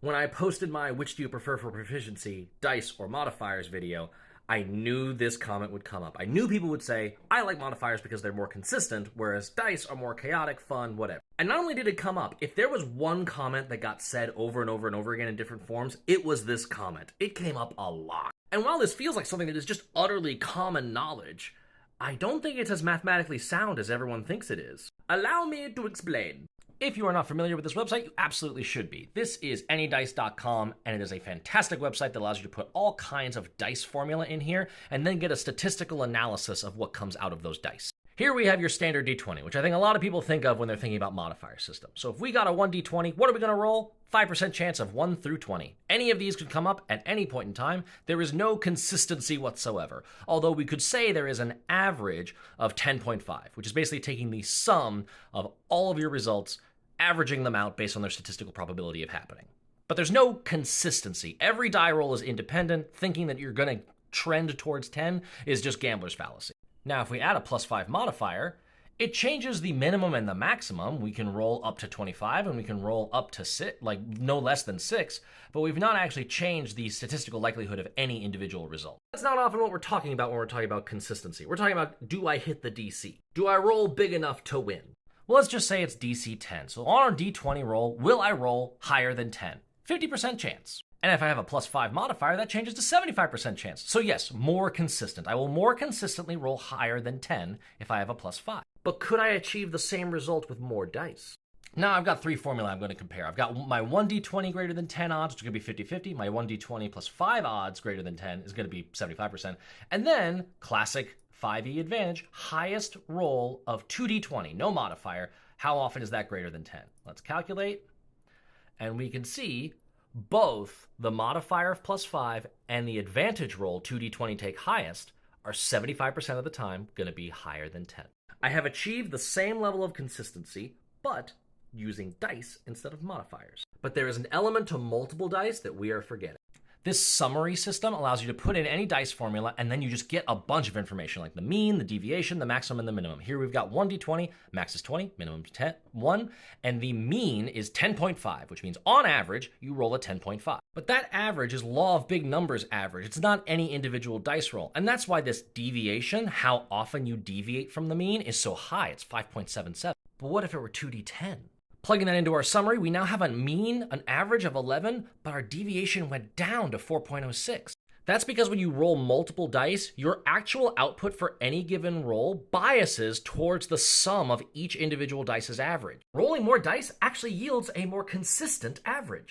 When I posted my which do you prefer for proficiency, dice or modifiers video, I knew this comment would come up. I knew people would say, I like modifiers because they're more consistent, whereas dice are more chaotic, fun, whatever. And not only did it come up, if there was one comment that got said over and over and over again in different forms, it was this comment. It came up a lot. And while this feels like something that is just utterly common knowledge, I don't think it's as mathematically sound as everyone thinks it is. Allow me to explain. If you are not familiar with this website, you absolutely should be. This is anydice.com, and it is a fantastic website that allows you to put all kinds of dice formula in here and then get a statistical analysis of what comes out of those dice. Here we have your standard d20, which I think a lot of people think of when they're thinking about modifier systems. So if we got a 1d20, what are we going to roll? 5% chance of 1 through 20. Any of these could come up at any point in time. There is no consistency whatsoever. Although we could say there is an average of 10.5, which is basically taking the sum of all of your results, averaging them out based on their statistical probability of happening. But there's no consistency. Every die roll is independent. Thinking that you're going to trend towards 10 is just gambler's fallacy. Now, if we add a +5 modifier, it changes the minimum and the maximum. We can roll up to 25 and we can roll up to 6, like no less than 6, but we've not actually changed the statistical likelihood of any individual result. That's not often what we're talking about when we're talking about consistency. We're talking about, do I hit the DC? Do I roll big enough to win? Well, let's just say it's DC 10. So on our D20 roll, will I roll higher than 10? 50% chance. And if I have a +5 modifier, that changes to 75% chance. So yes, more consistent. I will more consistently roll higher than 10 if I have a +5. But could I achieve the same result with more dice? Now I've got 3 formulae I'm going to compare. I've got my 1d20 greater than 10 odds, which is going to be 50-50. My 1d20 plus 5 odds greater than 10 is going to be 75%. And then, classic 5e advantage, highest roll of 2d20, no modifier. How often is that greater than 10? Let's calculate. And we can see both the modifier of +5 and the advantage roll, 2d20 take highest, are 75% of the time going to be higher than 10. I have achieved the same level of consistency, but using dice instead of modifiers. But there is an element to multiple dice that we are forgetting. This summary system allows you to put in any dice formula and then you just get a bunch of information like the mean, the deviation, the maximum, and the minimum. Here we've got 1d20, max is 20, minimum is 10, 1, and the mean is 10.5, which means on average, you roll a 10.5. But that average is law of big numbers average. It's not any individual dice roll. And that's why this deviation, how often you deviate from the mean, is so high. It's 5.77. But what if it were 2d10? Plugging that into our summary, we now have a mean, an average of 11, but our deviation went down to 4.06. That's because when you roll multiple dice, your actual output for any given roll biases towards the sum of each individual dice's average. Rolling more dice actually yields a more consistent average.